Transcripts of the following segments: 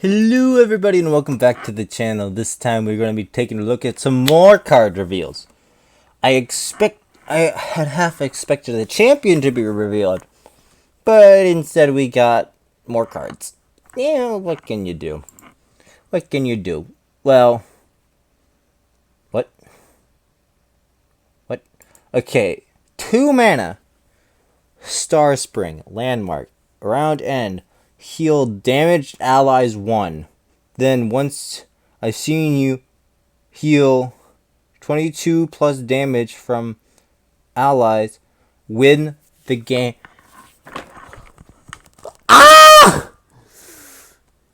Hello everybody and welcome back to the channel. This time we're going to be taking a look at some more card reveals. I had half expected the champion to be revealed, but instead we got more cards. Yeah, what can you do? What can you do? Well, what? What? Okay, 2 mana. Star Spring, landmark, around end. Heal damaged allies 1. Then once I've seen you heal 22 plus damage from allies, win the game. Ah!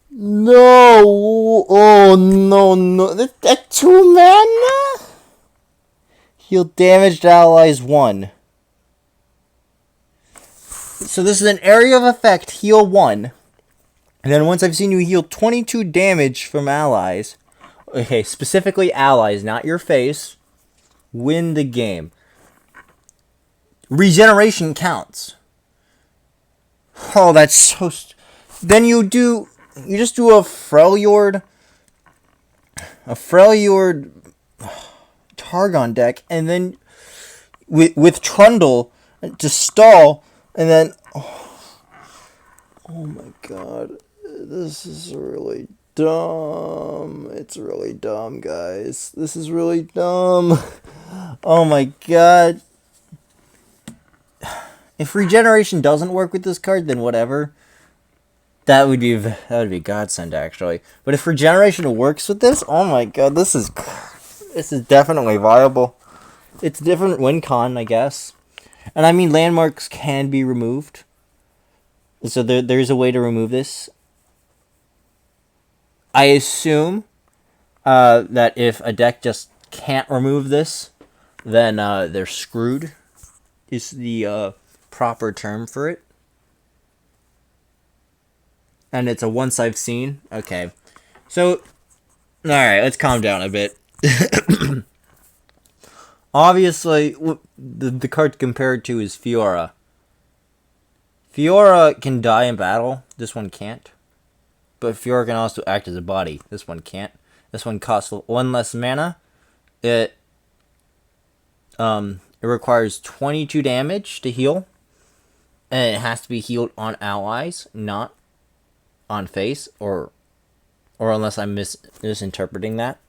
No! Oh no! That 2 mana? Heal damaged allies 1. So this is an area of effect, heal 1. And then once I've seen you heal 22 damage from allies, okay, specifically allies, not your face, win the game. Regeneration counts. Oh, that's so... Then you just do a Freljord Targon deck, and then with Trundle to stall, and then... Oh my god. This is really dumb. It's really dumb, guys. This is really dumb. Oh my god. If regeneration doesn't work with this card, then whatever. That would be a godsend, actually. But if regeneration works with this, oh my god, this is definitely viable. It's different win con, I guess. And I mean, landmarks can be removed. So there's a way to remove this. I assume that if a deck just can't remove this, then they're screwed, is the proper term for it. And it's a once I've seen. Okay. So, alright, let's calm down a bit. Obviously, the card compared to is Fiora. Fiora can die in battle. This one can't. But Fiora can also act as a body. This one can't. This one costs 1 less mana. It requires 22 damage to heal. And it has to be healed on allies, not on face, or unless I'm misinterpreting that.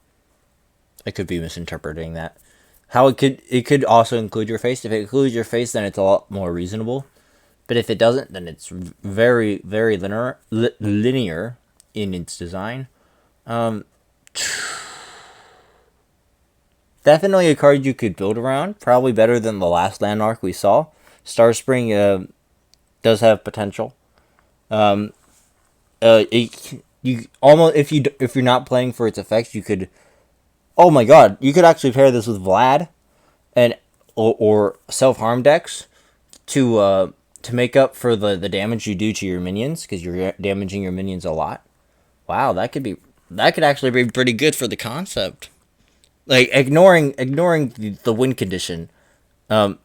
I could be misinterpreting that. How it could also include your face. If it includes your face, then it's a lot more reasonable. But if it doesn't, then it's very, very linear in its design. Definitely a card you could build around. Probably better than the last landmark we saw. Star Spring does have potential. You almost if you're not playing for its effects, you could. Oh my god, you could actually pair this with Vlad, or self-harm decks to make up for the damage you do to your minions, because you're damaging your minions a lot. Wow, that could actually be pretty good for the concept. Like ignoring the win condition. Yeah,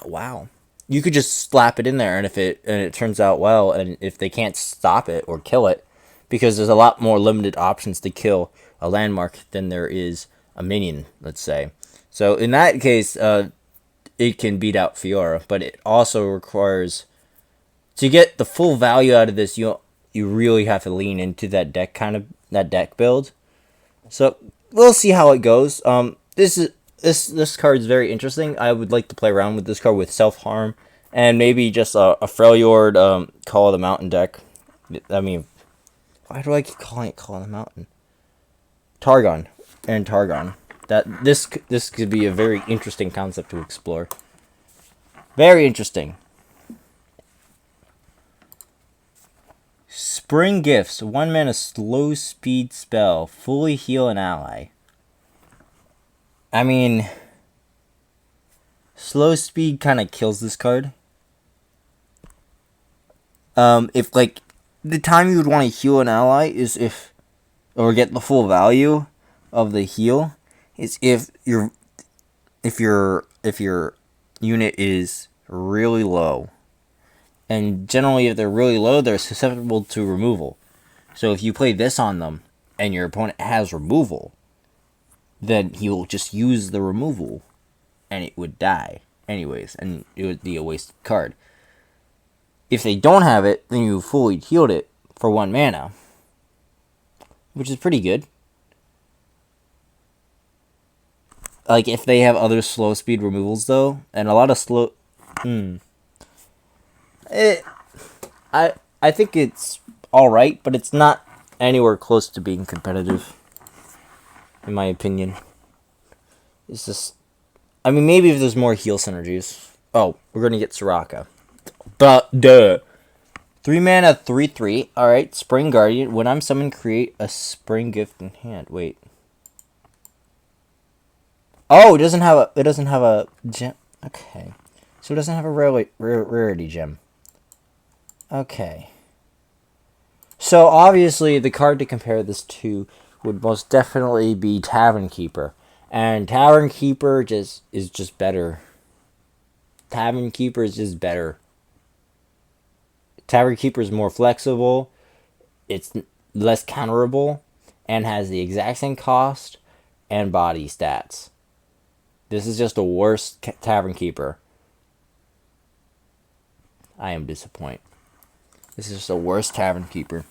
wow. You could just slap it in there, and if it turns out well, and if they can't stop it or kill it, because there's a lot more limited options to kill a landmark than there is a minion, let's say. So in that case, it can beat out Fiora, but it also requires, to get the full value out of this, you really have to lean into that deck build. So we'll see how it goes. This card is very interesting. I would like to play around with this card with self-harm, and maybe just a Freljord Call of the Mountain deck. I mean, why do I keep calling it Call of the Mountain? Targon. That this could be a very interesting concept to explore. Very interesting. Spring Gifts. 1 mana slow speed spell. Fully heal an ally. I mean, slow speed kind of kills this card. If like the time you would want to heal an ally is or get the full value of the heal is if your unit is really low. And generally, if they're really low, they're susceptible to removal. So if you play this on them and your opponent has removal, then he will just use the removal and it would die anyways, and it would be a wasted card. If they don't have it, then you fully healed it for 1 mana, which is pretty good. Like, if they have other slow speed removals, though, and a lot of slow... I think it's alright, but it's not anywhere close to being competitive, in my opinion. It's just... I mean, maybe if there's more heal synergies. Oh, we're gonna get Soraka. Duh. 3 mana, 3/3. Alright, Spring Guardian. When I'm summoned, create a Spring Gift in hand. Wait. Oh, it doesn't have a gem. Okay. So it doesn't have a rarity gem. Okay. So obviously the card to compare this to would most definitely be Tavern Keeper. And Tavern Keeper is just better. Tavern Keeper is just better. Tavern Keeper is more flexible, it's less counterable, and has the exact same cost and body stats. This is just a worse Tavern Keeper. I am disappointed. This is just a worse Tavern Keeper.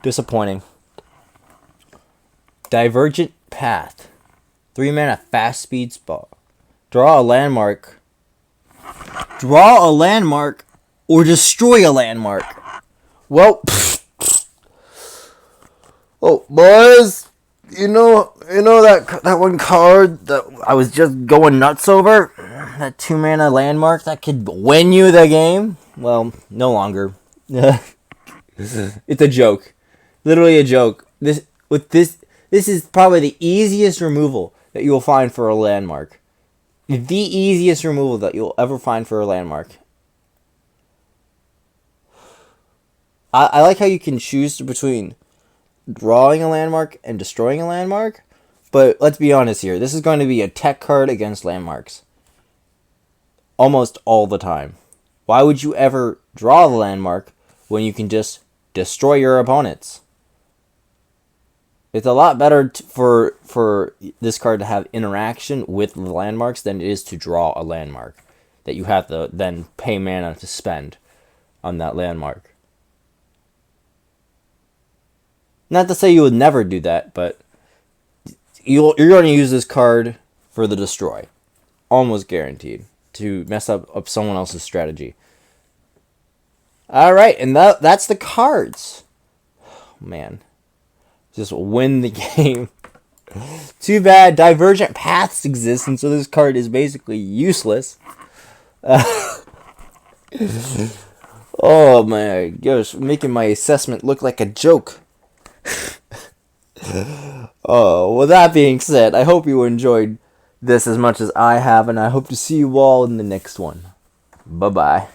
Disappointing. Divergent Path. 3 mana, fast speed spell. Draw a landmark. Draw a landmark or destroy a landmark. Well, oh boys, you know that one card that I was just going nuts over, that 2 mana landmark that could win you the game. Well, no longer. It's a joke, literally a joke. This is probably the easiest removal that you will find for a landmark. The easiest removal that you'll ever find for a landmark. I like how you can choose between drawing a landmark and destroying a landmark, but let's be honest here. This is going to be a tech card against landmarks. Almost all the time. Why would you ever draw the landmark when you can just destroy your opponents? It's a lot better for this card to have interaction with the landmarks than it is to draw a landmark that you have to then pay mana to spend on that landmark. Not to say you would never do that, but you're going to use this card for the destroy. Almost guaranteed. To mess up someone else's strategy. Alright, and that's the cards. Oh, man. Just win the game. Too bad Divergent Paths exist, and so this card is basically useless. Oh my gosh, making my assessment look like a joke. Oh, with that being said, I hope you enjoyed this as much as I have, and I hope to see you all in the next one. Bye-bye.